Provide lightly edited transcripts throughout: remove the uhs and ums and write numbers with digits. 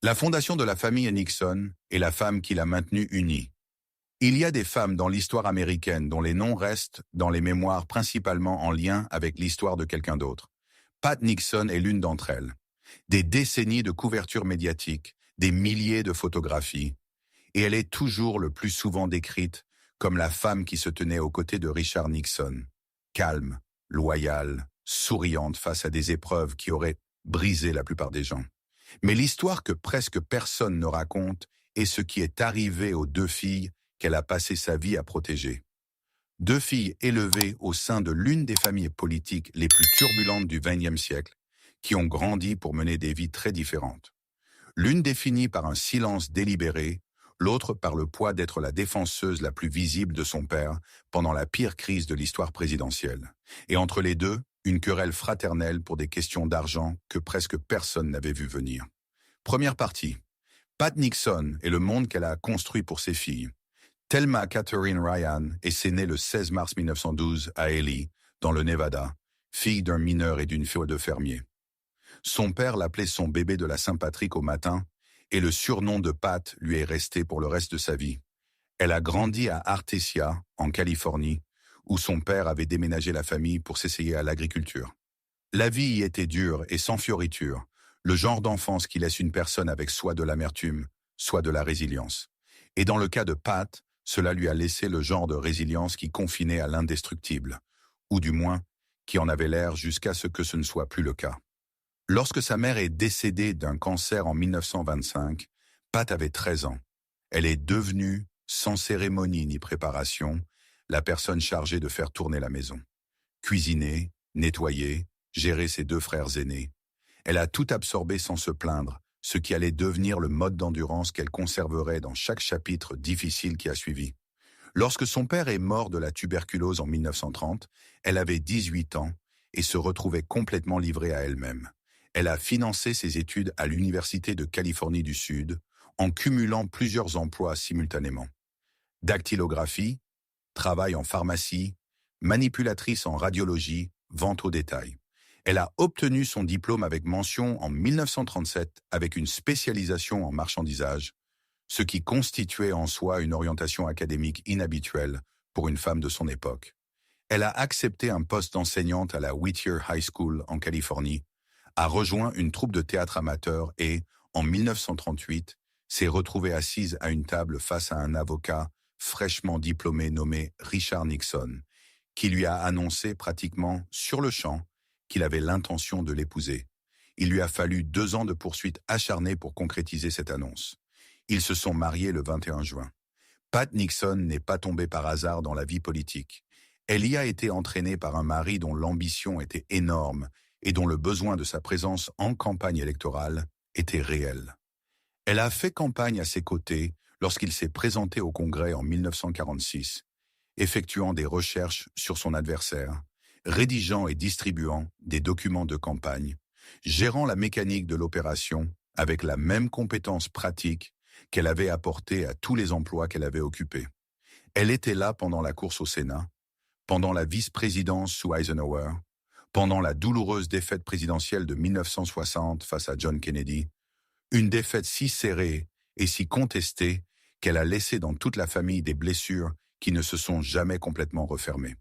La fondation de la famille Nixon est la femme qui l'a maintenue unie. Il y a des femmes dans l'histoire américaine dont les noms restent dans les mémoires principalement en lien avec l'histoire de quelqu'un d'autre. Pat Nixon est l'une d'entre elles. Des décennies de couverture médiatique, des milliers de photographies, et elle est toujours le plus souvent décrite comme la femme qui se tenait aux côtés de Richard Nixon, calme, loyale, souriante face à des épreuves qui auraient brisé la plupart des gens. Mais l'histoire que presque personne ne raconte est ce qui est arrivé aux deux filles qu'elle a passé sa vie à protéger. Deux filles élevées au sein de l'une des familles politiques les plus turbulentes du XXe siècle, qui ont grandi pour mener des vies très différentes. L'une définie par un silence délibéré, l'autre par le poids d'être la défenseuse la plus visible de son père pendant la pire crise de l'histoire présidentielle. Et entre les deux, une querelle fraternelle pour des questions d'argent que presque personne n'avait vu venir. Première partie. Pat Nixon et le monde qu'elle a construit pour ses filles. Thelma Catherine Ryan est née le 16 mars 1912 à Ely, dans le Nevada, fille d'un mineur et d'une fille de fermier. Son père l'appelait son bébé de la Saint-Patrick au matin, et le surnom de Pat lui est resté pour le reste de sa vie. Elle a grandi à Artesia, en Californie, où son père avait déménagé la famille pour s'essayer à l'agriculture. La vie y était dure et sans fioriture, le genre d'enfance qui laisse une personne avec soit de l'amertume, soit de la résilience. Et dans le cas de Pat, cela lui a laissé le genre de résilience qui confinait à l'indestructible, ou du moins, qui en avait l'air jusqu'à ce que ce ne soit plus le cas. Lorsque sa mère est décédée d'un cancer en 1925, Pat avait 13 ans. Elle est devenue, sans cérémonie ni préparation, la personne chargée de faire tourner la maison. Cuisiner, nettoyer, gérer ses deux frères aînés. Elle a tout absorbé sans se plaindre, ce qui allait devenir le mode d'endurance qu'elle conserverait dans chaque chapitre difficile qui a suivi. Lorsque son père est mort de la tuberculose en 1930, elle avait 18 ans et se retrouvait complètement livrée à elle-même. Elle a financé ses études à l'Université de Californie du Sud, en cumulant plusieurs emplois simultanément. Dactylographie, travail en pharmacie, manipulatrice en radiologie, vente au détail. Elle a obtenu son diplôme avec mention en 1937 avec une spécialisation en marchandisage, ce qui constituait en soi une orientation académique inhabituelle pour une femme de son époque. Elle a accepté un poste d'enseignante à la Whittier High School en Californie, a rejoint une troupe de théâtre amateur et, en 1938, s'est retrouvée assise à une table face à un avocat fraîchement diplômé nommé Richard Nixon, qui lui a annoncé pratiquement sur le champ qu'il avait l'intention de l'épouser. Il lui a fallu 2 ans de poursuites acharnées pour concrétiser cette annonce. Ils se sont mariés le 21 juin. Pat Nixon n'est pas tombée par hasard dans la vie politique. Elle y a été entraînée par un mari dont l'ambition était énorme et dont le besoin de sa présence en campagne électorale était réel. Elle a fait campagne à ses côtés lorsqu'il s'est présenté au Congrès en 1946, effectuant des recherches sur son adversaire, rédigeant et distribuant des documents de campagne, gérant la mécanique de l'opération avec la même compétence pratique qu'elle avait apportée à tous les emplois qu'elle avait occupés. Elle était là pendant la course au Sénat, pendant la vice-présidence sous Eisenhower, pendant la douloureuse défaite présidentielle de 1960 face à John Kennedy, une défaite si serrée et si contestée qu'elle a laissé dans toute la famille des blessures qui ne se sont jamais complètement refermées.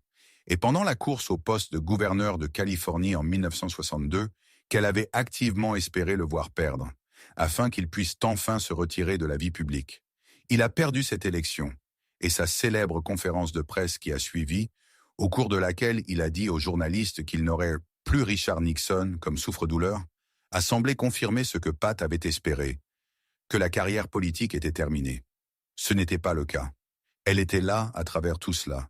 Et pendant la course au poste de gouverneur de Californie en 1962, qu'elle avait activement espéré le voir perdre, afin qu'il puisse enfin se retirer de la vie publique. Il a perdu cette élection, et sa célèbre conférence de presse qui a suivi, au cours de laquelle il a dit aux journalistes qu'il n'aurait plus Richard Nixon comme souffre-douleur, a semblé confirmer ce que Pat avait espéré, que la carrière politique était terminée. Ce n'était pas le cas. Elle était là à travers tout cela,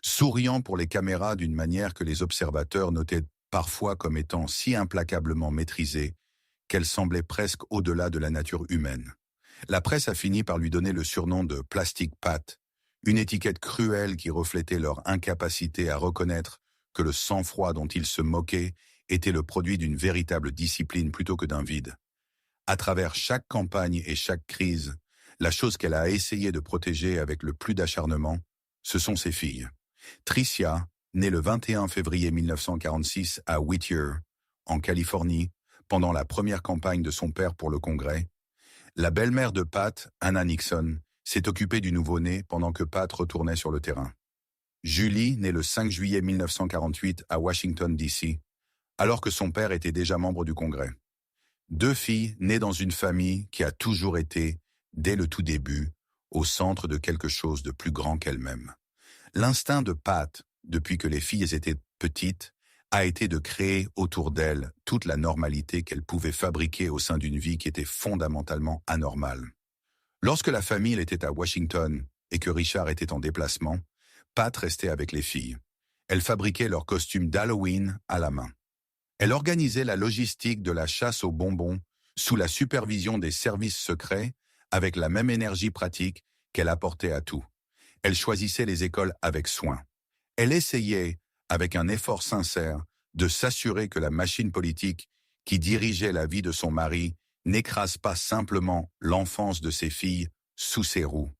souriant pour les caméras d'une manière que les observateurs notaient parfois comme étant si implacablement maîtrisée qu'elle semblait presque au-delà de la nature humaine. La presse a fini par lui donner le surnom de Plastic Pat, une étiquette cruelle qui reflétait leur incapacité à reconnaître que le sang-froid dont ils se moquaient était le produit d'une véritable discipline plutôt que d'un vide. À travers chaque campagne et chaque crise, la chose qu'elle a essayé de protéger avec le plus d'acharnement, ce sont ses filles. Tricia, née le 21 février 1946 à Whittier, en Californie, pendant la première campagne de son père pour le Congrès, La belle-mère de Pat, Anna Nixon, s'est occupée du nouveau-né pendant que Pat retournait sur le terrain. Julie, née le 5 juillet 1948 à Washington, D.C., alors que son père était déjà membre du Congrès. 2 filles nées dans une famille qui a toujours été, dès le tout début, au centre de quelque chose de plus grand qu'elle-même. L'instinct de Pat, depuis que les filles étaient petites, a été de créer autour d'elles toute la normalité qu'elle pouvait fabriquer au sein d'une vie qui était fondamentalement anormale. Lorsque la famille était à Washington et que Richard était en déplacement, Pat restait avec les filles. Elle fabriquait leurs costumes d'Halloween à la main. Elle organisait la logistique de la chasse aux bonbons sous la supervision des services secrets avec la même énergie pratique qu'elle apportait à tout. Elle choisissait les écoles avec soin. Elle essayait, avec un effort sincère, de s'assurer que la machine politique qui dirigeait la vie de son mari n'écrase pas simplement l'enfance de ses filles sous ses roues.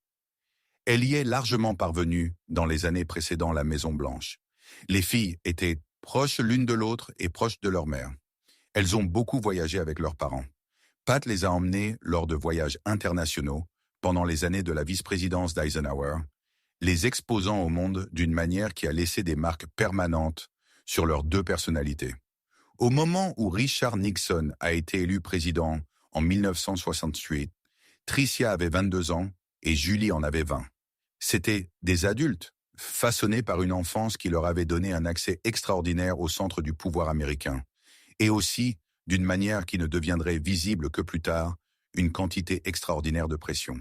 Elle y est largement parvenue dans les années précédant la Maison-Blanche. Les filles étaient proches l'une de l'autre et proches de leur mère. Elles ont beaucoup voyagé avec leurs parents. Pat les a emmenées lors de voyages internationaux pendant les années de la vice-présidence d'Eisenhower, les exposant au monde d'une manière qui a laissé des marques permanentes sur leurs 2 personnalités. Au moment où Richard Nixon a été élu président en 1968, Tricia avait 22 ans et Julie en avait 20. C'étaient des adultes, façonnés par une enfance qui leur avait donné un accès extraordinaire au centre du pouvoir américain, et aussi, d'une manière qui ne deviendrait visible que plus tard, une quantité extraordinaire de pression.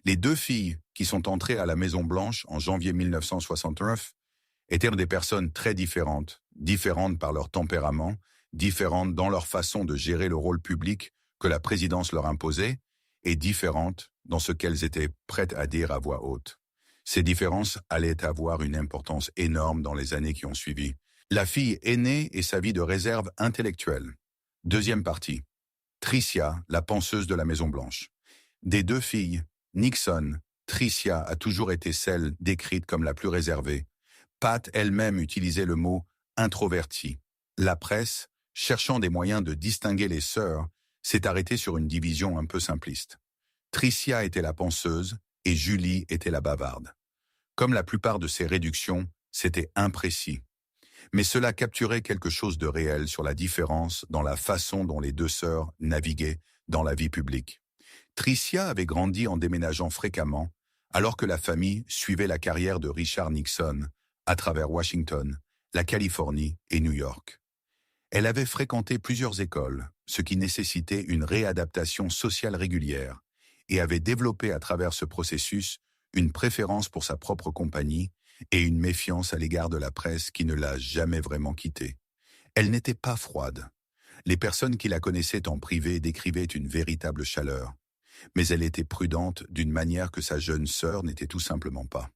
Les 2 filles qui sont entrées à la Maison-Blanche en janvier 1969 étaient des personnes très différentes par leur tempérament, différentes dans leur façon de gérer le rôle public que la présidence leur imposait, et différentes dans ce qu'elles étaient prêtes à dire à voix haute. Ces différences allaient avoir une importance énorme dans les années qui ont suivi. La fille aînée et sa vie de réserve intellectuelle. Deuxième partie. Tricia, la penseuse de la Maison-Blanche. Des 2 filles, Nixon, Tricia a toujours été celle décrite comme la plus réservée. Pat elle-même utilisait le mot « introvertie ». La presse, cherchant des moyens de distinguer les sœurs, s'est arrêtée sur une division un peu simpliste. Tricia était la penseuse et Julie était la bavarde. Comme la plupart de ces réductions, c'était imprécis. Mais cela capturait quelque chose de réel sur la différence dans la façon dont les 2 sœurs naviguaient dans la vie publique. Tricia avait grandi en déménageant fréquemment, alors que la famille suivait la carrière de Richard Nixon à travers Washington, la Californie et New York. Elle avait fréquenté plusieurs écoles, ce qui nécessitait une réadaptation sociale régulière, et avait développé à travers ce processus une préférence pour sa propre compagnie et une méfiance à l'égard de la presse qui ne l'a jamais vraiment quittée. Elle n'était pas froide. Les personnes qui la connaissaient en privé décrivaient une véritable chaleur. Mais elle était prudente d'une manière que sa jeune sœur n'était tout simplement pas.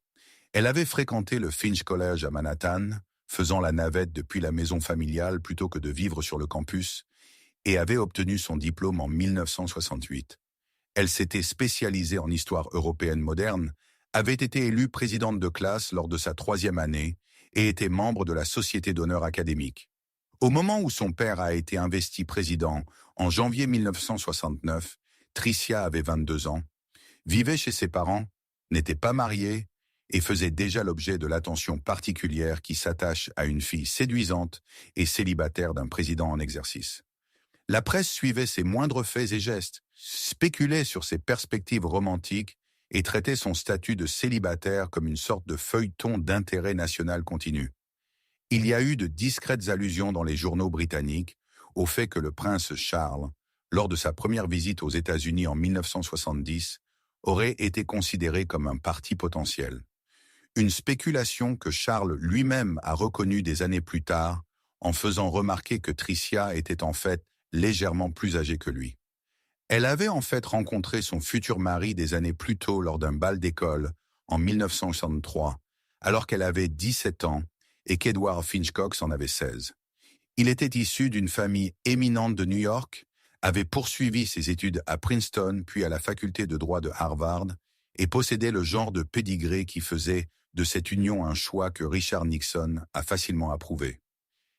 Elle avait fréquenté le Finch College à Manhattan, faisant la navette depuis la maison familiale plutôt que de vivre sur le campus, et avait obtenu son diplôme en 1968. Elle s'était spécialisée en histoire européenne moderne, avait été élue présidente de classe lors de sa 3e année et était membre de la Société d'honneur académique. Au moment où son père a été investi président, en janvier 1969, Tricia avait 22 ans, vivait chez ses parents, n'était pas mariée et faisait déjà l'objet de l'attention particulière qui s'attache à une fille séduisante et célibataire d'un président en exercice. La presse suivait ses moindres faits et gestes, spéculait sur ses perspectives romantiques et traitait son statut de célibataire comme une sorte de feuilleton d'intérêt national continu. Il y a eu de discrètes allusions dans les journaux britanniques au fait que le prince Charles, lors de sa première visite aux États-Unis en 1970, aurait été considéré comme un parti potentiel. Une spéculation que Charles lui-même a reconnue des années plus tard en faisant remarquer que Tricia était en fait légèrement plus âgée que lui. Elle avait en fait rencontré son futur mari des années plus tôt lors d'un bal d'école en 1963, alors qu'elle avait 17 ans et qu'Edward Finch Cox en avait 16. Il était issu d'une famille éminente de New York, avait poursuivi ses études à Princeton puis à la faculté de droit de Harvard et possédait le genre de pédigré qui faisait de cette union un choix que Richard Nixon a facilement approuvé.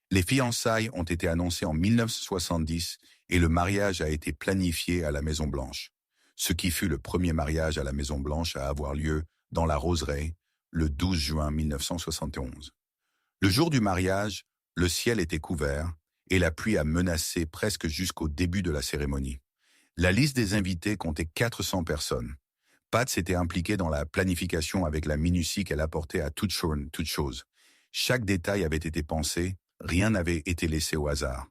Les fiançailles ont été annoncées en 1970 et le mariage a été planifié à la Maison-Blanche. ce qui fut le premier mariage à la Maison-Blanche à avoir lieu dans la roseraie le 12 juin 1971. Le jour du mariage, le ciel était couvert et la pluie a menacé presque jusqu'au début de la cérémonie. La liste des invités comptait 400 personnes. Pat s'était impliquée dans la planification avec la minutie qu'elle apportait à toute chose. Chaque détail avait été pensé, rien n'avait été laissé au hasard.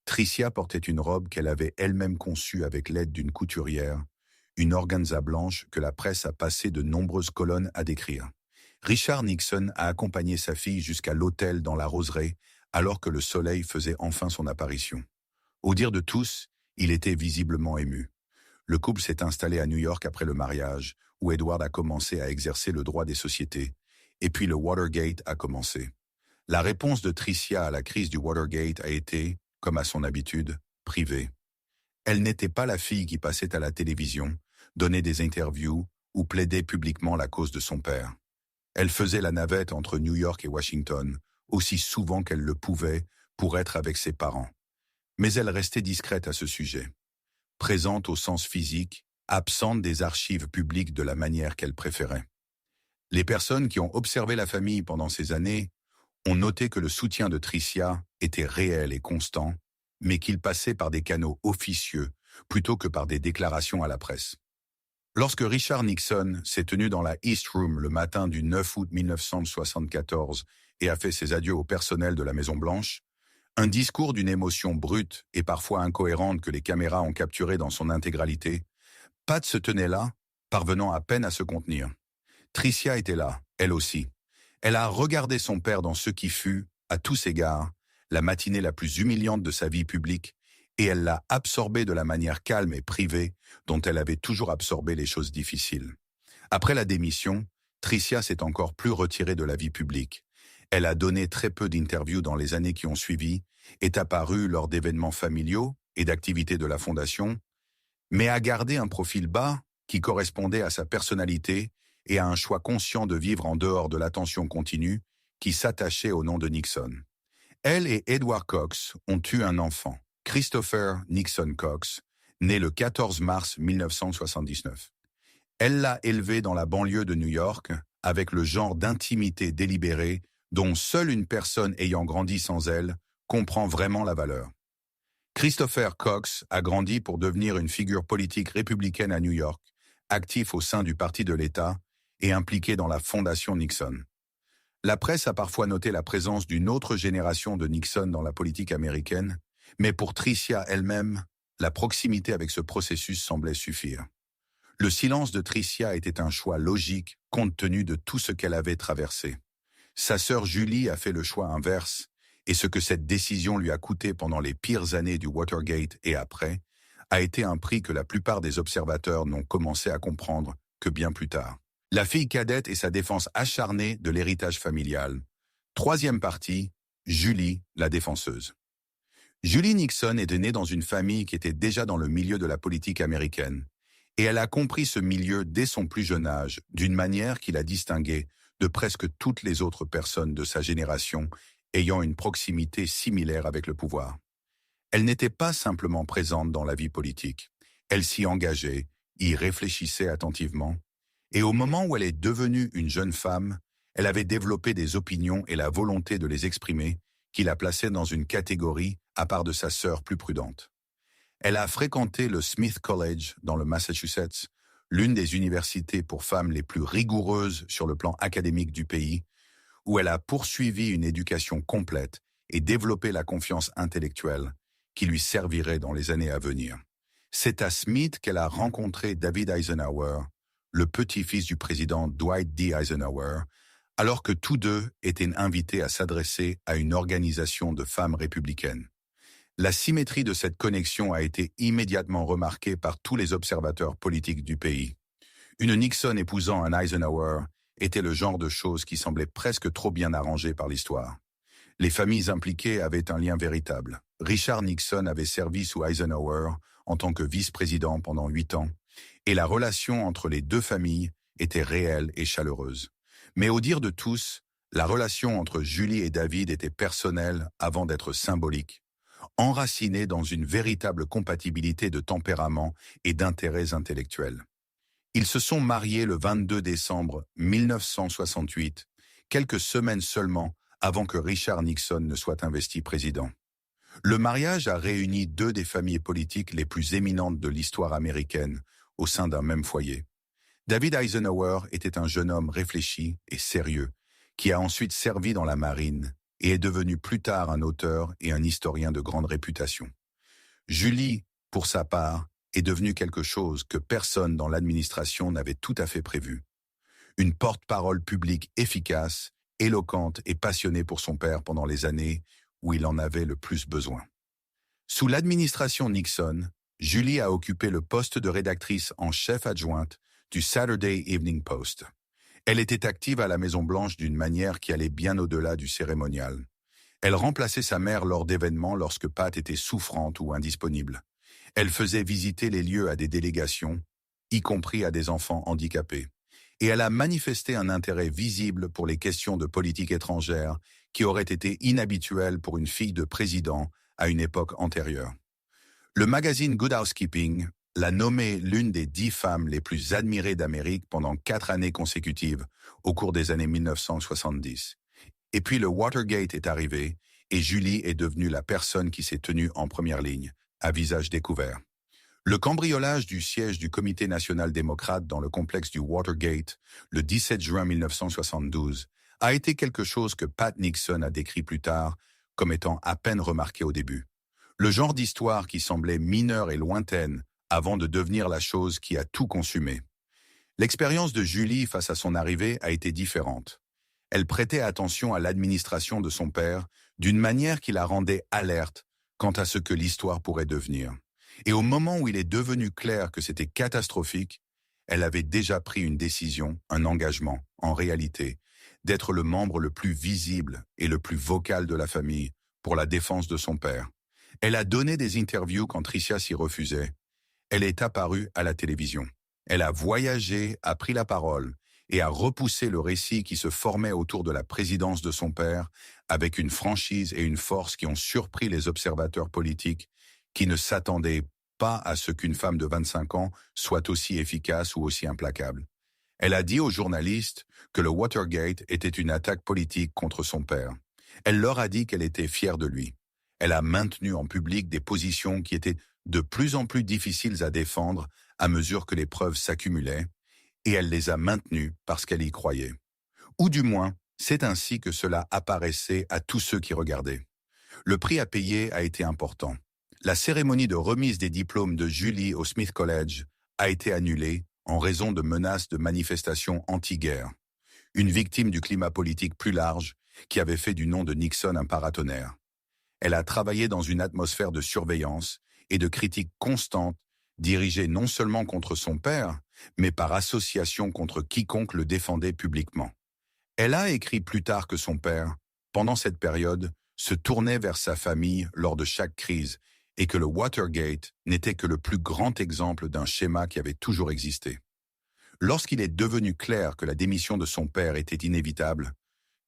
Tricia portait une robe qu'elle avait elle-même conçue avec l'aide d'une couturière, une organza blanche que la presse a passé de nombreuses colonnes à décrire. Richard Nixon a accompagné sa fille jusqu'à l'hôtel dans la roseraie alors que le soleil faisait enfin son apparition. Au dire de tous, il était visiblement ému. Le couple s'est installé à New York après le mariage, où Edward a commencé à exercer le droit des sociétés, et puis le Watergate a commencé. La réponse de Tricia à la crise du Watergate a été, comme à son habitude, privée. Elle n'était pas la fille qui passait à la télévision, donnait des interviews ou plaidait publiquement la cause de son père. Elle faisait la navette entre New York et Washington, aussi souvent qu'elle le pouvait, pour être avec ses parents. Mais elle restait discrète à ce sujet. Présente au sens physique, absente des archives publiques de la manière qu'elle préférait. Les personnes qui ont observé la famille pendant ces années ont noté que le soutien de Tricia était réel et constant, mais qu'il passait par des canaux officieux plutôt que par des déclarations à la presse. Lorsque Richard Nixon s'est tenu dans la East Room le matin du 9 août 1974 et a fait ses adieux au personnel de la Maison-Blanche, un discours d'une émotion brute et parfois incohérente que les caméras ont capturé dans son intégralité, Pat se tenait là, parvenant à peine à se contenir. Tricia était là, elle aussi. Elle a regardé son père dans ce qui fut, à tous égards, la matinée la plus humiliante de sa vie publique, et elle l'a absorbé de la manière calme et privée dont elle avait toujours absorbé les choses difficiles. Après la démission, Tricia s'est encore plus retirée de la vie publique. Elle a donné très peu d'interviews dans les années qui ont suivi, est apparue lors d'événements familiaux et d'activités de la Fondation, mais a gardé un profil bas qui correspondait à sa personnalité et à un choix conscient de vivre en dehors de l'attention continue qui s'attachait au nom de Nixon. Elle et Edward Cox ont eu un enfant, Christopher Nixon Cox, né le 14 mars 1979. Elle l'a élevé dans la banlieue de New York, avec le genre d'intimité délibérée dont seule une personne ayant grandi sans elle comprend vraiment la valeur. Christopher Cox a grandi pour devenir une figure politique républicaine à New York, actif au sein du Parti de l'État et impliqué dans la fondation Nixon. La presse a parfois noté la présence d'une autre génération de Nixon dans la politique américaine, mais pour Tricia elle-même, la proximité avec ce processus semblait suffire. Le silence de Tricia était un choix logique compte tenu de tout ce qu'elle avait traversé. Sa sœur Julie a fait le choix inverse, et ce que cette décision lui a coûté pendant les pires années du Watergate et après, a été un prix que la plupart des observateurs n'ont commencé à comprendre que bien plus tard. La fille cadette et sa défense acharnée de l'héritage familial. Troisième partie, Julie, la défenseuse. Julie Nixon était née dans une famille qui était déjà dans le milieu de la politique américaine, et elle a compris ce milieu dès son plus jeune âge, d'une manière qui la distinguait de presque toutes les autres personnes de sa génération ayant une proximité similaire avec le pouvoir. Elle n'était pas simplement présente dans la vie politique, elle s'y engageait, y réfléchissait attentivement, et au moment où elle est devenue une jeune femme, elle avait développé des opinions et la volonté de les exprimer qui la plaçaient dans une catégorie à part de sa sœur plus prudente. Elle a fréquenté le Smith College dans le Massachusetts, l'une des universités pour femmes les plus rigoureuses sur le plan académique du pays, où elle a poursuivi une éducation complète et développé la confiance intellectuelle qui lui servirait dans les années à venir. C'est à Smith qu'elle a rencontré David Eisenhower, le petit-fils du président Dwight D. Eisenhower, alors que tous deux étaient invités à s'adresser à une organisation de femmes républicaines. La symétrie de cette connexion a été immédiatement remarquée par tous les observateurs politiques du pays. Une Nixon épousant un Eisenhower était le genre de chose qui semblait presque trop bien arrangée par l'histoire. Les familles impliquées avaient un lien véritable. Richard Nixon avait servi sous Eisenhower en tant que vice-président pendant 8 ans, et la relation entre les deux familles était réelle et chaleureuse. Mais au dire de tous, la relation entre Julie et David était personnelle avant d'être symbolique. enracinés dans une véritable compatibilité de tempérament et d'intérêts intellectuels. Ils se sont mariés le 22 décembre 1968, quelques semaines seulement avant que Richard Nixon ne soit investi président. Le mariage a réuni deux des familles politiques les plus éminentes de l'histoire américaine au sein d'un même foyer. David Eisenhower était un jeune homme réfléchi et sérieux, qui a ensuite servi dans la marine et est devenu plus tard un auteur et un historien de grande réputation. Julie, pour sa part, est devenue quelque chose que personne dans l'administration n'avait tout à fait prévu. Une porte-parole publique efficace, éloquente et passionnée pour son père pendant les années où il en avait le plus besoin. Sous l'administration Nixon, Julie a occupé le poste de rédactrice en chef adjointe du Saturday Evening Post. Elle était active à la Maison-Blanche d'une manière qui allait bien au-delà du cérémonial. Elle remplaçait sa mère lors d'événements lorsque Pat était souffrante ou indisponible. Elle faisait visiter les lieux à des délégations, y compris à des enfants handicapés. Et elle a manifesté un intérêt visible pour les questions de politique étrangère qui auraient été inhabituelles pour une fille de président à une époque antérieure. Le magazine Good Housekeeping l'a nommée l'une des 10 femmes les plus admirées d'Amérique pendant 4 années consécutives au cours des années 1970. Et puis le Watergate est arrivé et Julie est devenue la personne qui s'est tenue en première ligne, à visage découvert. Le cambriolage du siège du Comité national démocrate dans le complexe du Watergate, le 17 juin 1972, a été quelque chose que Pat Nixon a décrit plus tard comme étant à peine remarqué au début. Le genre d'histoire qui semblait mineure et lointaine avant de devenir la chose qui a tout consumé. L'expérience de Julie face à son arrivée a été différente. Elle prêtait attention à l'administration de son père d'une manière qui la rendait alerte quant à ce que l'histoire pourrait devenir. Et au moment où il est devenu clair que c'était catastrophique, elle avait déjà pris une décision, un engagement, en réalité, d'être le membre le plus visible et le plus vocal de la famille pour la défense de son père. Elle a donné des interviews quand Tricia s'y refusait. Elle est apparue à la télévision. Elle a voyagé, a pris la parole et a repoussé le récit qui se formait autour de la présidence de son père avec une franchise et une force qui ont surpris les observateurs politiques qui ne s'attendaient pas à ce qu'une femme de 25 ans soit aussi efficace ou aussi implacable. Elle a dit aux journalistes que le Watergate était une attaque politique contre son père. Elle leur a dit qu'elle était fière de lui. Elle a maintenu en public des positions qui étaient de plus en plus difficiles à défendre à mesure que les preuves s'accumulaient, et elle les a maintenues parce qu'elle y croyait. Ou du moins, c'est ainsi que cela apparaissait à tous ceux qui regardaient. Le prix à payer a été important. La cérémonie de remise des diplômes de Julie au Smith College a été annulée en raison de menaces de manifestations anti-guerre. Une victime du climat politique plus large qui avait fait du nom de Nixon un paratonnerre. Elle a travaillé dans une atmosphère de surveillance et de critique constante dirigée non seulement contre son père, mais par association contre quiconque le défendait publiquement. Elle a écrit plus tard que son père, pendant cette période, se tournait vers sa famille lors de chaque crise et que le Watergate n'était que le plus grand exemple d'un schéma qui avait toujours existé. Lorsqu'il est devenu clair que la démission de son père était inévitable,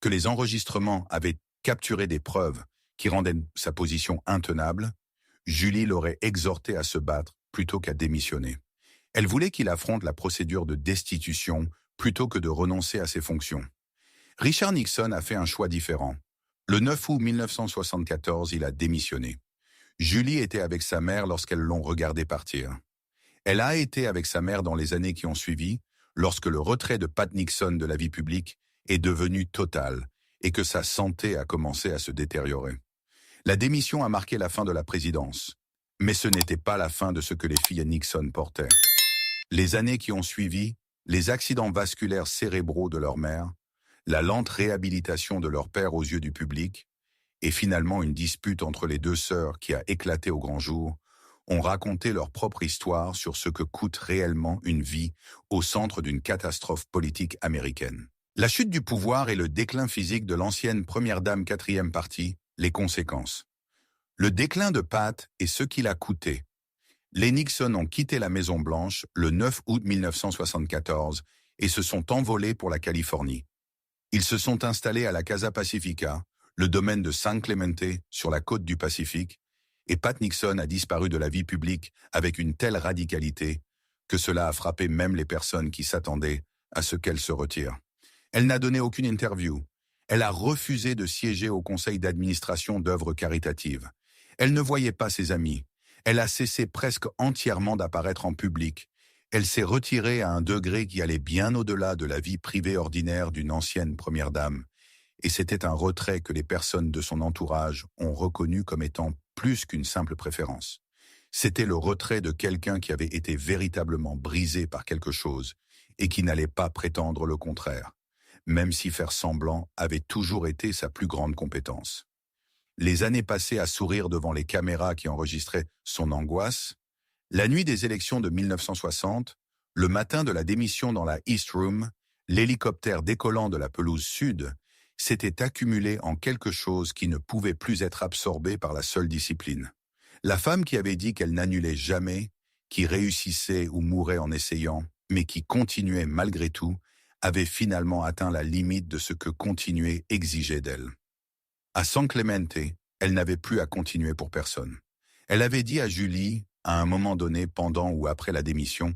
que les enregistrements avaient capturé des preuves qui rendaient sa position intenable, Julie l'aurait exhorté à se battre plutôt qu'à démissionner. Elle voulait qu'il affronte la procédure de destitution plutôt que de renoncer à ses fonctions. Richard Nixon a fait un choix différent. Le 9 août 1974, il a démissionné. Julie était avec sa mère lorsqu'elles l'ont regardé partir. Elle a été avec sa mère dans les années qui ont suivi, lorsque le retrait de Pat Nixon de la vie publique est devenu total et que sa santé a commencé à se détériorer. La démission a marqué la fin de la présidence, mais ce n'était pas la fin de ce que les filles Nixon portaient. Les années qui ont suivi, les accidents vasculaires cérébraux de leur mère, la lente réhabilitation de leur père aux yeux du public, et finalement une dispute entre les deux sœurs qui a éclaté au grand jour, ont raconté leur propre histoire sur ce que coûte réellement une vie au centre d'une catastrophe politique américaine. La chute du pouvoir et le déclin physique de l'ancienne première dame quatrième partie, les conséquences. Le déclin de Pat et ce qu'il a coûté. Les Nixon ont quitté la Maison-Blanche le 9 août 1974 et se sont envolés pour la Californie. Ils se sont installés à la Casa Pacifica, le domaine de San Clemente sur la côte du Pacifique, Et Pat Nixon a disparu de la vie publique avec une telle radicalité que cela a frappé même les personnes qui s'attendaient à ce qu'elle se retire. Elle n'a donné aucune interview. Elle a refusé de siéger au conseil d'administration d'œuvres caritatives. Elle ne voyait pas ses amis. Elle a cessé presque entièrement d'apparaître en public. Elle s'est retirée à un degré qui allait bien au-delà de la vie privée ordinaire d'une ancienne première dame. Et c'était un retrait que les personnes de son entourage ont reconnu comme étant plus qu'une simple préférence. C'était le retrait de quelqu'un qui avait été véritablement brisé par quelque chose et qui n'allait pas prétendre le contraire, même si faire semblant avait toujours été sa plus grande compétence. Les années passées à sourire devant les caméras qui enregistraient son angoisse, la nuit des élections de 1960, le matin de la démission dans la East Room, l'hélicoptère décollant de la pelouse sud s'était accumulé en quelque chose qui ne pouvait plus être absorbé par la seule discipline. La femme qui avait dit qu'elle n'annulait jamais, qui réussissait ou mourait en essayant, mais qui continuait malgré tout, avait finalement atteint la limite de ce que continuer exigeait d'elle. À San Clemente, elle n'avait plus à continuer pour personne. Elle avait dit à Julie, à un moment donné pendant ou après la démission,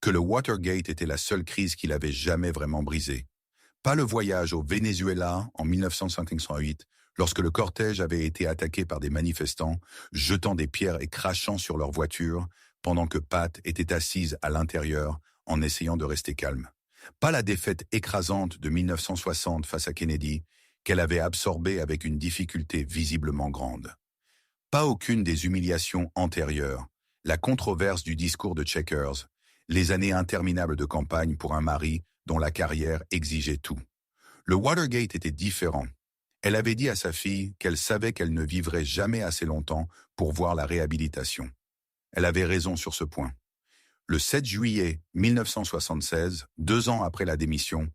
que le Watergate était la seule crise qu'il avait jamais vraiment brisée. Pas le voyage au Venezuela en 1958, lorsque le cortège avait été attaqué par des manifestants, jetant des pierres et crachant sur leur voiture, pendant que Pat était assise à l'intérieur en essayant de rester calme. Pas la défaite écrasante de 1960 face à Kennedy, qu'elle avait absorbée avec une difficulté visiblement grande. Pas aucune des humiliations antérieures, la controverse du discours de Chequers, les années interminables de campagne pour un mari dont la carrière exigeait tout. Le Watergate était différent. Elle avait dit à sa fille qu'elle savait qu'elle ne vivrait jamais assez longtemps pour voir la réhabilitation. Elle avait raison sur ce point. Le 7 juillet 1976, 2 ans après la démission,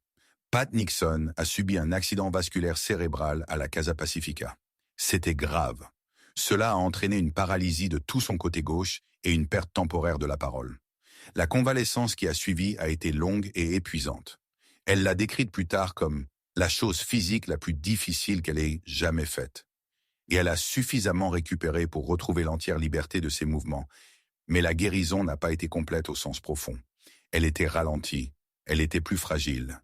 Pat Nixon a subi un accident vasculaire cérébral à la Casa Pacifica. C'était grave. Cela a entraîné une paralysie de tout son côté gauche et une perte temporaire de la parole. La convalescence qui a suivi a été longue et épuisante. Elle l'a décrite plus tard comme la chose physique la plus difficile qu'elle ait jamais faite. Et elle a suffisamment récupéré pour retrouver l'entière liberté de ses mouvements. Mais la guérison n'a pas été complète au sens profond. Elle était ralentie, elle était plus fragile.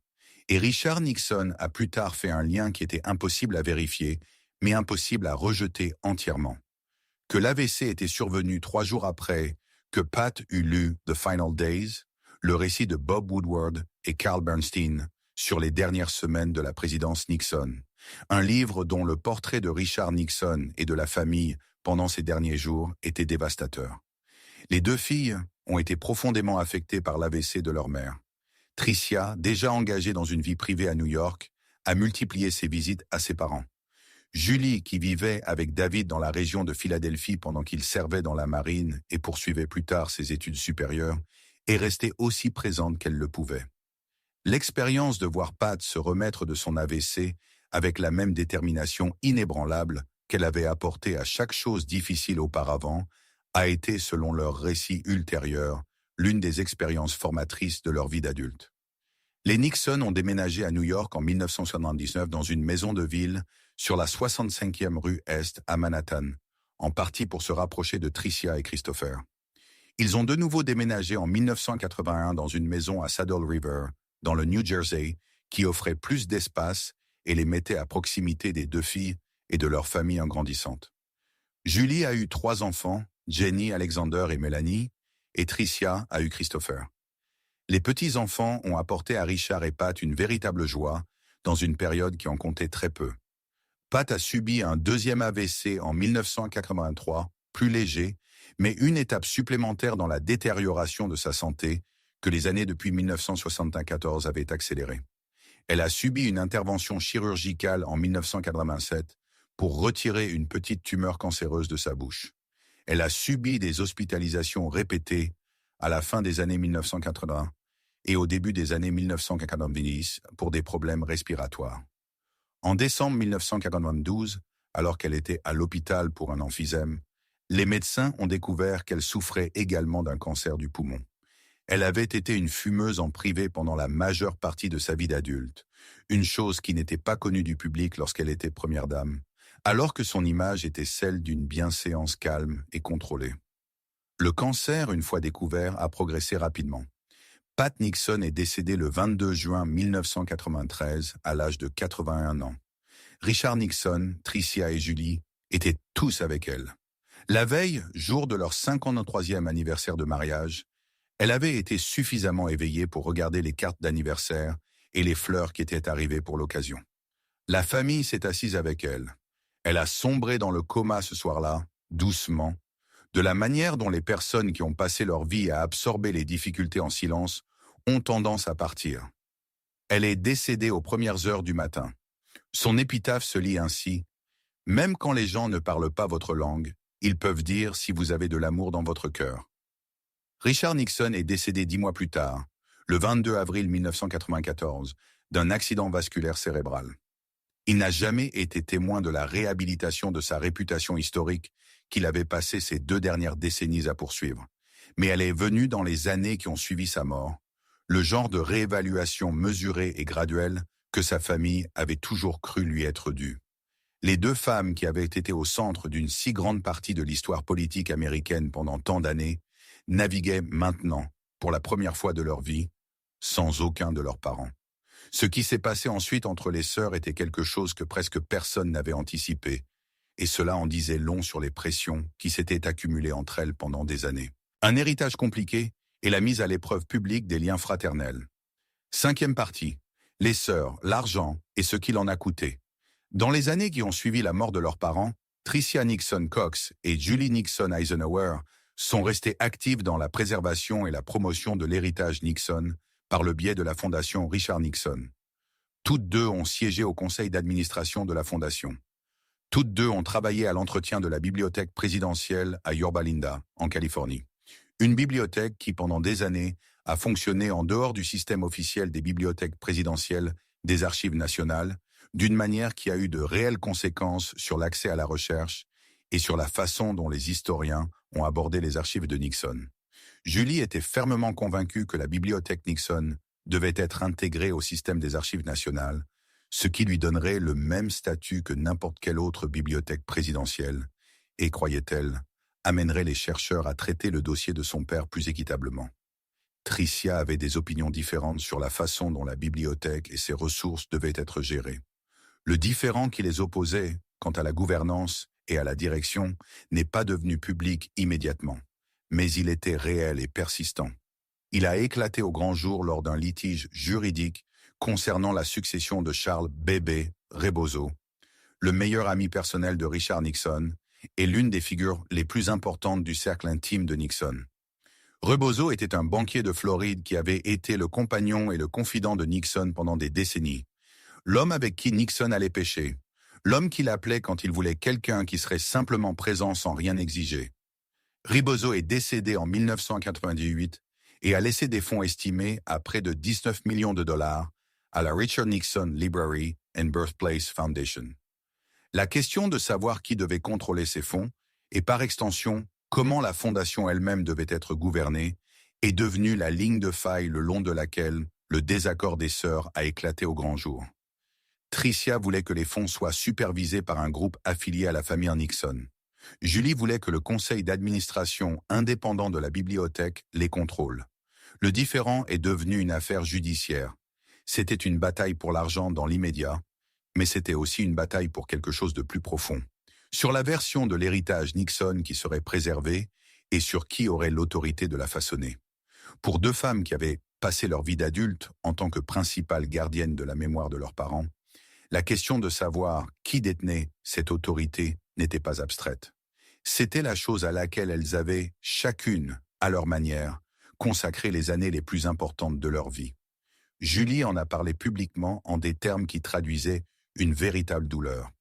Et Richard Nixon a plus tard fait un lien qui était impossible à vérifier, mais impossible à rejeter entièrement. Que l'AVC était survenu 3 jours après que Pat eut lu The Final Days, le récit de Bob Woodward et Carl Bernstein sur les dernières semaines de la présidence Nixon, un livre dont le portrait de Richard Nixon et de la famille pendant ces derniers jours était dévastateur. Les 2 filles ont été profondément affectées par l'AVC de leur mère. Tricia, déjà engagée dans une vie privée à New York, a multiplié ses visites à ses parents. Julie, qui vivait avec David dans la région de Philadelphie pendant qu'il servait dans la marine et poursuivait plus tard ses études supérieures, est restée aussi présente qu'elle le pouvait. L'expérience de voir Pat se remettre de son AVC avec la même détermination inébranlable qu'elle avait apportée à chaque chose difficile auparavant a été, selon leur récit ultérieur, l'une des expériences formatrices de leur vie d'adulte. Les Nixon ont déménagé à New York en 1979 dans une maison de ville sur la 65e rue Est à Manhattan, en partie pour se rapprocher de Tricia et Christopher. Ils ont de nouveau déménagé en 1981 dans une maison à Saddle River, dans le New Jersey, qui offrait plus d'espace et les mettait à proximité des 2 filles et de leur famille grandissante. Julie a eu 3 enfants, Jenny, Alexander et Melanie, et Tricia a eu Christopher. Les petits-enfants ont apporté à Richard et Pat une véritable joie dans une période qui en comptait très peu. Pat a subi un 2e AVC en 1983, plus léger, mais une étape supplémentaire dans la détérioration de sa santé que les années depuis 1974 avaient accéléré. Elle a subi une intervention chirurgicale en 1987 pour retirer une petite tumeur cancéreuse de sa bouche. Elle a subi des hospitalisations répétées à la fin des années 1980 et au début des années 1990 pour des problèmes respiratoires. En décembre 1992, alors qu'elle était à l'hôpital pour un emphysème, les médecins ont découvert qu'elle souffrait également d'un cancer du poumon. Elle avait été une fumeuse en privé pendant la majeure partie de sa vie d'adulte, une chose qui n'était pas connue du public lorsqu'elle était première dame, alors que son image était celle d'une bienséance calme et contrôlée. Le cancer, une fois découvert, a progressé rapidement. Pat Nixon est décédé le 22 juin 1993 à l'âge de 81 ans. Richard Nixon, Tricia et Julie étaient tous avec elle. La veille, jour de leur 53e anniversaire de mariage, elle avait été suffisamment éveillée pour regarder les cartes d'anniversaire et les fleurs qui étaient arrivées pour l'occasion. La famille s'est assise avec elle. Elle a sombré dans le coma ce soir-là, doucement, de la manière dont les personnes qui ont passé leur vie à absorber les difficultés en silence ont tendance à partir. Elle est décédée aux premières heures du matin. Son épitaphe se lit ainsi: « Même quand les gens ne parlent pas votre langue, ils peuvent dire si vous avez de l'amour dans votre cœur. » Richard Nixon est décédé 10 mois plus tard, le 22 avril 1994, d'un accident vasculaire cérébral. Il n'a jamais été témoin de la réhabilitation de sa réputation historique qu'il avait passé ces 2 dernières décennies à poursuivre. Mais elle est venue dans les années qui ont suivi sa mort, le genre de réévaluation mesurée et graduelle que sa famille avait toujours cru lui être due. Les 2 femmes qui avaient été au centre d'une si grande partie de l'histoire politique américaine pendant tant d'années naviguaient maintenant, pour la première fois de leur vie, sans aucun de leurs parents. Ce qui s'est passé ensuite entre les sœurs était quelque chose que presque personne n'avait anticipé, et cela en disait long sur les pressions qui s'étaient accumulées entre elles pendant des années. Un héritage compliqué et la mise à l'épreuve publique des liens fraternels. 5e partie. Les sœurs, l'argent et ce qu'il en a coûté. Dans les années qui ont suivi la mort de leurs parents, Tricia Nixon Cox et Julie Nixon Eisenhower sont restées actives dans la préservation et la promotion de l'héritage Nixon par le biais de la fondation Richard Nixon. Toutes 2 ont siégé au conseil d'administration de la fondation. Toutes 2 ont travaillé à l'entretien de la bibliothèque présidentielle à Yorba Linda, en Californie. Une bibliothèque qui, pendant des années, a fonctionné en dehors du système officiel des bibliothèques présidentielles des archives nationales, d'une manière qui a eu de réelles conséquences sur l'accès à la recherche et sur la façon dont les historiens ont abordé les archives de Nixon. Julie était fermement convaincue que la bibliothèque Nixon devait être intégrée au système des archives nationales, ce qui lui donnerait le même statut que n'importe quelle autre bibliothèque présidentielle, et, croyait-elle, amènerait les chercheurs à traiter le dossier de son père plus équitablement. Tricia avait des opinions différentes sur la façon dont la bibliothèque et ses ressources devaient être gérées. Le différend qui les opposait, quant à la gouvernance et à la direction, n'est pas devenu public immédiatement, mais il était réel et persistant. Il a éclaté au grand jour lors d'un litige juridique concernant la succession de Charles Bébé Rebozo, le meilleur ami personnel de Richard Nixon et l'une des figures les plus importantes du cercle intime de Nixon. Rebozo était un banquier de Floride qui avait été le compagnon et le confident de Nixon pendant des décennies. L'homme avec qui Nixon allait pêcher. L'homme qu'il appelait quand il voulait quelqu'un qui serait simplement présent sans rien exiger. Rebozo est décédé en 1998 et a laissé des fonds estimés à près de 19 millions de dollars à la Richard Nixon Library and Birthplace Foundation. La question de savoir qui devait contrôler ces fonds et par extension comment la fondation elle-même devait être gouvernée est devenue la ligne de faille le long de laquelle le désaccord des sœurs a éclaté au grand jour. Tricia voulait que les fonds soient supervisés par un groupe affilié à la famille Nixon. Julie voulait que le conseil d'administration indépendant de la bibliothèque les contrôle. Le différend est devenu une affaire judiciaire. C'était une bataille pour l'argent dans l'immédiat, mais c'était aussi une bataille pour quelque chose de plus profond. Sur la version de l'héritage Nixon qui serait préservée et sur qui aurait l'autorité de la façonner. Pour 2 femmes qui avaient passé leur vie d'adulte en tant que principales gardiennes de la mémoire de leurs parents, la question de savoir qui détenait cette autorité n'était pas abstraite. C'était la chose à laquelle elles avaient, chacune, à leur manière, consacré les années les plus importantes de leur vie. Julie en a parlé publiquement en des termes qui traduisaient une véritable douleur.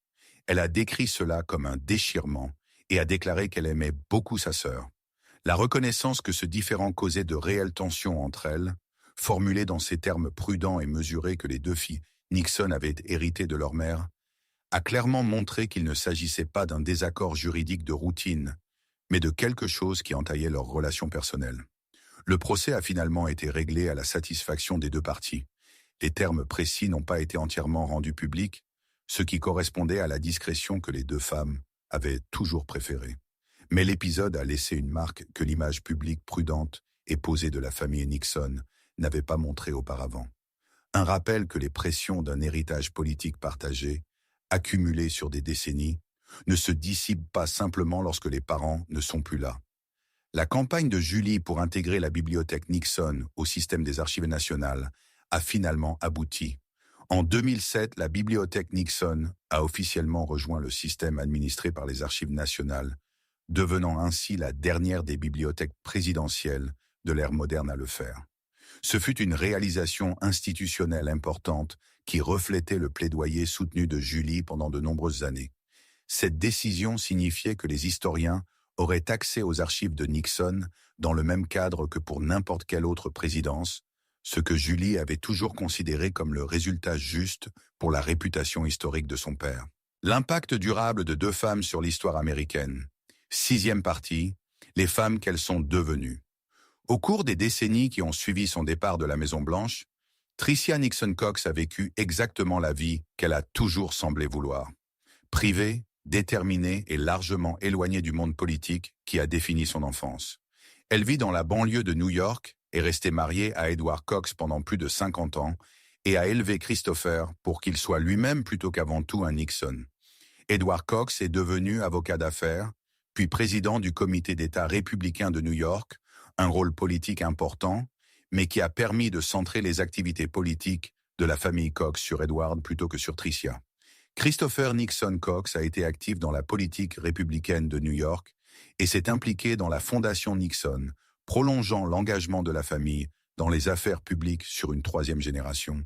Elle a décrit cela comme un déchirement et a déclaré qu'elle aimait beaucoup sa sœur. La reconnaissance que ce différend causait de réelles tensions entre elles, formulée dans ces termes prudents et mesurés que les 2 filles Nixon avaient hérité de leur mère, a clairement montré qu'il ne s'agissait pas d'un désaccord juridique de routine, mais de quelque chose qui entaillait leurs relations personnelles. Le procès a finalement été réglé à la satisfaction des 2 parties. Les termes précis n'ont pas été entièrement rendus publics, ce qui correspondait à la discrétion que les deux femmes avaient toujours préférée. Mais l'épisode a laissé une marque que l'image publique prudente et posée de la famille Nixon n'avait pas montrée auparavant. Un rappel que les pressions d'un héritage politique partagé, accumulé sur des décennies, ne se dissipent pas simplement lorsque les parents ne sont plus là. La campagne de Julie pour intégrer la bibliothèque Nixon au système des archives nationales a finalement abouti. En 2007, la bibliothèque Nixon a officiellement rejoint le système administré par les archives nationales, devenant ainsi la dernière des bibliothèques présidentielles de l'ère moderne à le faire. Ce fut une réalisation institutionnelle importante qui reflétait le plaidoyer soutenu de Julie pendant de nombreuses années. Cette décision signifiait que les historiens auraient accès aux archives de Nixon dans le même cadre que pour n'importe quelle autre présidence, ce que Julie avait toujours considéré comme le résultat juste pour la réputation historique de son père. L'impact durable de deux femmes sur l'histoire américaine. 6e partie, les femmes qu'elles sont devenues. Au cours des décennies qui ont suivi son départ de la Maison-Blanche, Tricia Nixon Cox a vécu exactement la vie qu'elle a toujours semblé vouloir. Privée, déterminée et largement éloignée du monde politique qui a défini son enfance. Elle vit dans la banlieue de New York, est restée mariée à Edward Cox pendant plus de 50 ans et a élevé Christopher pour qu'il soit lui-même plutôt qu'avant tout un Nixon. Edward Cox est devenu avocat d'affaires, puis président du comité d'État républicain de New York, un rôle politique important, mais qui a permis de centrer les activités politiques de la famille Cox sur Edward plutôt que sur Tricia. Christopher Nixon Cox a été actif dans la politique républicaine de New York et s'est impliqué dans la Fondation Nixon, prolongeant l'engagement de la famille dans les affaires publiques sur une 3e génération,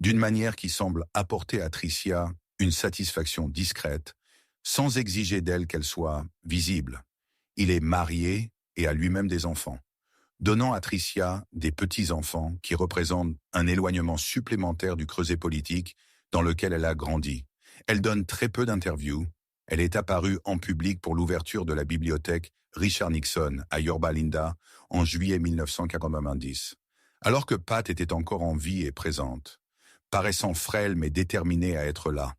d'une manière qui semble apporter à Tricia une satisfaction discrète, sans exiger d'elle qu'elle soit visible. Il est marié et a lui-même des enfants, donnant à Tricia des petits-enfants qui représentent un éloignement supplémentaire du creuset politique dans lequel elle a grandi. Elle donne très peu d'interviews. Elle est apparue en public pour l'ouverture de la bibliothèque Richard Nixon à Yorba Linda en juillet 1990, alors que Pat était encore en vie et présente, paraissant frêle mais déterminée à être là.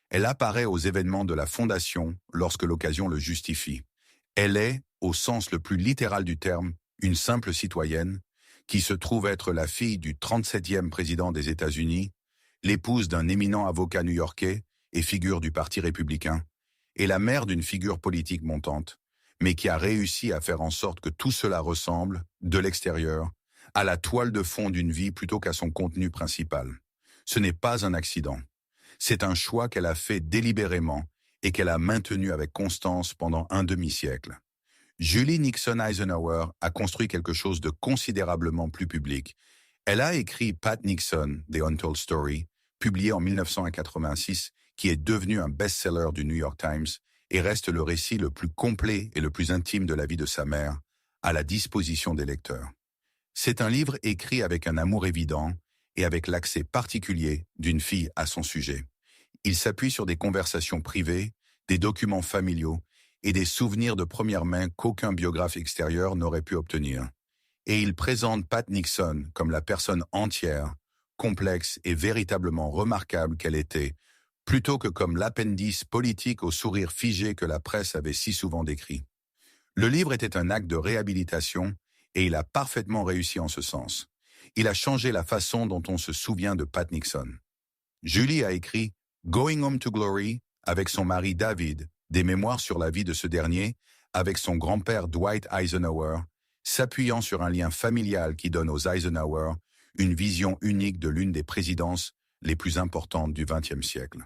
Elle apparaît aux événements de la Fondation lorsque l'occasion le justifie. Elle est, au sens le plus littéral du terme, une simple citoyenne qui se trouve être la fille du 37e président des États-Unis, l'épouse d'un éminent avocat new-yorkais et figure du Parti républicain, et la mère d'une figure politique montante, mais qui a réussi à faire en sorte que tout cela ressemble, de l'extérieur, à la toile de fond d'une vie plutôt qu'à son contenu principal. Ce n'est pas un accident. C'est un choix qu'elle a fait délibérément et qu'elle a maintenu avec constance pendant un demi-siècle. Julie Nixon Eisenhower a construit quelque chose de considérablement plus public. Elle a écrit Pat Nixon, The Untold Story, publié en 1986, qui est devenu un best-seller du New York Times et reste le récit le plus complet et le plus intime de la vie de sa mère, à la disposition des lecteurs. C'est un livre écrit avec un amour évident et avec l'accès particulier d'une fille à son sujet. Il s'appuie sur des conversations privées, des documents familiaux et des souvenirs de première main qu'aucun biographe extérieur n'aurait pu obtenir. Et il présente Pat Nixon comme la personne entière, complexe et véritablement remarquable qu'elle était, plutôt que comme l'appendice politique au sourire figé que la presse avait si souvent décrit. Le livre était un acte de réhabilitation et il a parfaitement réussi en ce sens. Il a changé la façon dont on se souvient de Pat Nixon. Julie a écrit « Going Home to Glory » avec son mari David, des mémoires sur la vie de ce dernier, avec son grand-père Dwight Eisenhower, s'appuyant sur un lien familial qui donne aux Eisenhower une vision unique de l'une des présidences les plus importantes du XXe siècle.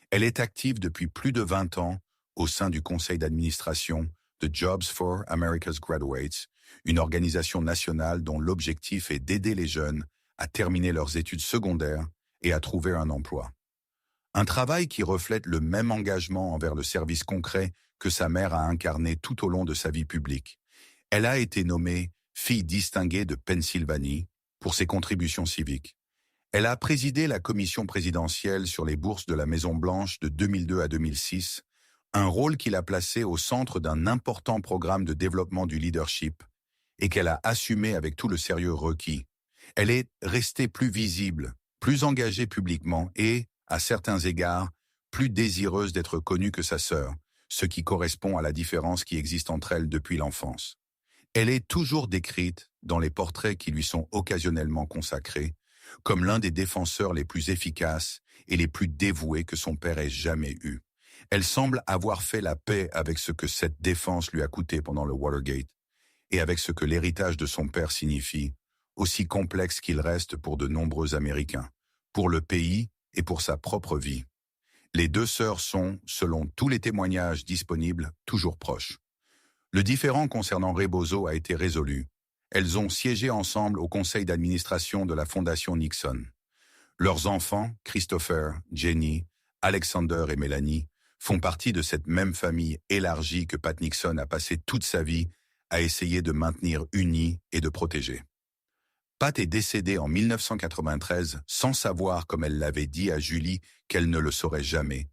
Elle est active depuis plus de 20 ans au sein du conseil d'administration de Jobs for America's Graduates, une organisation nationale dont l'objectif est d'aider les jeunes à terminer leurs études secondaires et à trouver un emploi. Un travail qui reflète le même engagement envers le service concret que sa mère a incarné tout au long de sa vie publique. Elle a été nommée fille distinguée de Pennsylvanie pour ses contributions civiques. Elle a présidé la commission présidentielle sur les bourses de la Maison-Blanche de 2002 à 2006, un rôle qui l'a placée au centre d'un important programme de développement du leadership et qu'elle a assumé avec tout le sérieux requis. Elle est restée plus visible, plus engagée publiquement et, à certains égards, plus désireuse d'être connue que sa sœur, ce qui correspond à la différence qui existe entre elles depuis l'enfance. Elle est toujours décrite, dans les portraits qui lui sont occasionnellement consacrés, comme l'un des défenseurs les plus efficaces et les plus dévoués que son père ait jamais eu. Elle semble avoir fait la paix avec ce que cette défense lui a coûté pendant le Watergate et avec ce que l'héritage de son père signifie, aussi complexe qu'il reste pour de nombreux Américains, pour le pays et pour sa propre vie. Les deux sœurs sont, selon tous les témoignages disponibles, toujours proches. Le différend concernant Rebozo a été résolu. Elles ont siégé ensemble au conseil d'administration de la Fondation Nixon. Leurs enfants, Christopher, Jenny, Alexander et Melanie, font partie de cette même famille élargie que Pat Nixon a passé toute sa vie à essayer de maintenir unie et de protéger. Pat est décédée en 1993 sans savoir, comme elle l'avait dit à Julie, qu'elle ne le saurait jamais,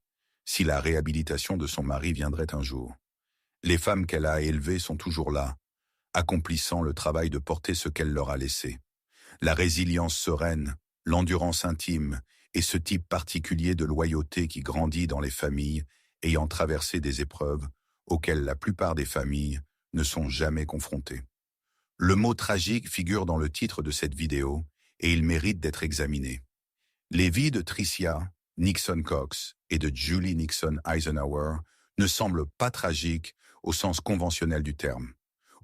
si la réhabilitation de son mari viendrait un jour. Les femmes qu'elle a élevées sont toujours là, accomplissant le travail de porter ce qu'elle leur a laissé. La résilience sereine, l'endurance intime et ce type particulier de loyauté qui grandit dans les familles ayant traversé des épreuves auxquelles la plupart des familles ne sont jamais confrontées. Le mot tragique figure dans le titre de cette vidéo et il mérite d'être examiné. Les vies de Tricia Nixon Cox et de Julie Nixon Eisenhower ne semblent pas tragiques au sens conventionnel du terme.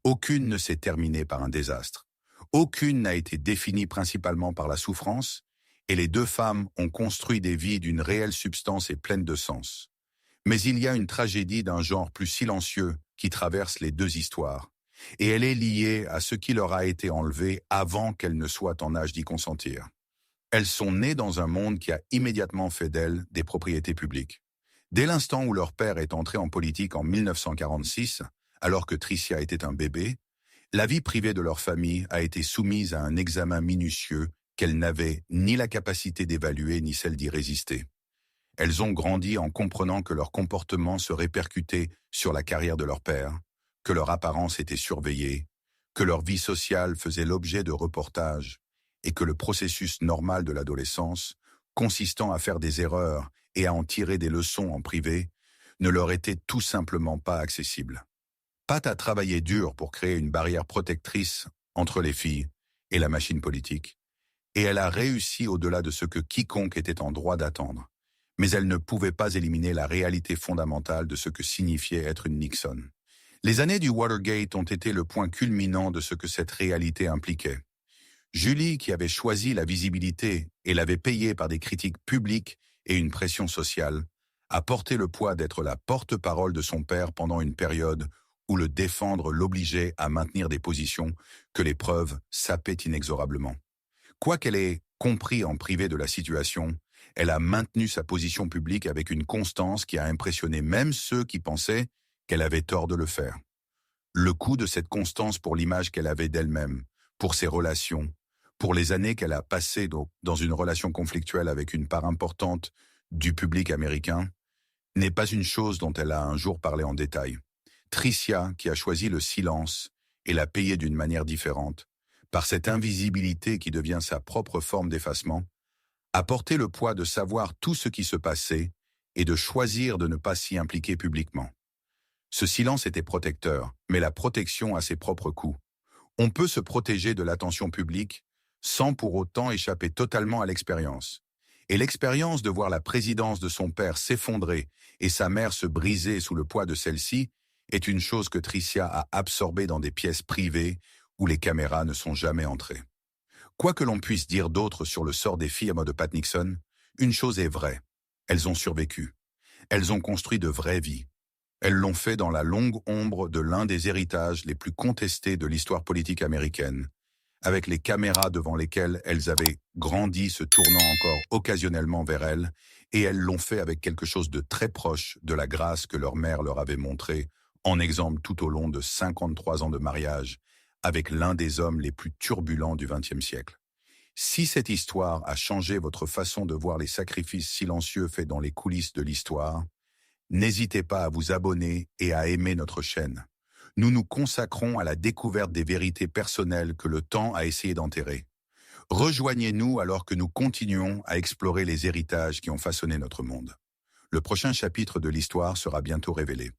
Aucune ne s'est terminée par un désastre. Aucune n'a été définie principalement par la souffrance, et les deux femmes ont construit des vies d'une réelle substance et pleines de sens. Mais il y a une tragédie d'un genre plus silencieux qui traverse les deux histoires, et elle est liée à ce qui leur a été enlevé avant qu'elles ne soient en âge d'y consentir. Elles sont nées dans un monde qui a immédiatement fait d'elles des propriétés publiques. Dès l'instant où leur père est entré en politique en 1946, alors que Tricia était un bébé, la vie privée de leur famille a été soumise à un examen minutieux qu'elles n'avaient ni la capacité d'évaluer ni celle d'y résister. Elles ont grandi en comprenant que leur comportement se répercutait sur la carrière de leur père, que leur apparence était surveillée, que leur vie sociale faisait l'objet de reportages et que le processus normal de l'adolescence, consistant à faire des erreurs et à en tirer des leçons en privé, ne leur était tout simplement pas accessible. Pat a travaillé dur pour créer une barrière protectrice entre les filles et la machine politique, et elle a réussi au-delà de ce que quiconque était en droit d'attendre. Mais elle ne pouvait pas éliminer la réalité fondamentale de ce que signifiait être une Nixon. Les années du Watergate ont été le point culminant de ce que cette réalité impliquait. Julie, qui avait choisi la visibilité et l'avait payée par des critiques publiques et une pression sociale, a porté le poids d'être la porte-parole de son père pendant une période où le défendre l'obligeait à maintenir des positions que les preuves sapaient inexorablement. Quoiqu'elle ait compris en privé de la situation, elle a maintenu sa position publique avec une constance qui a impressionné même ceux qui pensaient qu'elle avait tort de le faire. Le coût de cette constance pour l'image qu'elle avait d'elle-même, pour ses relations, pour les années qu'elle a passées dans une relation conflictuelle avec une part importante du public américain, n'est pas une chose dont elle a un jour parlé en détail. Tricia, qui a choisi le silence et l'a payé d'une manière différente, par cette invisibilité qui devient sa propre forme d'effacement, a porté le poids de savoir tout ce qui se passait et de choisir de ne pas s'y impliquer publiquement. Ce silence était protecteur, mais la protection a ses propres coûts. On peut se protéger de l'attention publique sans pour autant échapper totalement à l'expérience. Et l'expérience de voir la présidence de son père s'effondrer et sa mère se briser sous le poids de celle-ci est une chose que Tricia a absorbée dans des pièces privées où les caméras ne sont jamais entrées. Quoi que l'on puisse dire d'autre sur le sort des filles de Pat Nixon, une chose est vraie, elles ont survécu. Elles ont construit de vraies vies. Elles l'ont fait dans la longue ombre de l'un des héritages les plus contestés de l'histoire politique américaine, avec les caméras devant lesquelles elles avaient grandi se tournant encore occasionnellement vers elles, et elles l'ont fait avec quelque chose de très proche de la grâce que leur mère leur avait montrée, en exemple tout au long de 53 ans de mariage, avec l'un des hommes les plus turbulents du XXe siècle. Si cette histoire a changé votre façon de voir les sacrifices silencieux faits dans les coulisses de l'histoire, n'hésitez pas à vous abonner et à aimer notre chaîne. Nous nous consacrons à la découverte des vérités personnelles que le temps a essayé d'enterrer. Rejoignez-nous alors que nous continuons à explorer les héritages qui ont façonné notre monde. Le prochain chapitre de l'histoire sera bientôt révélé.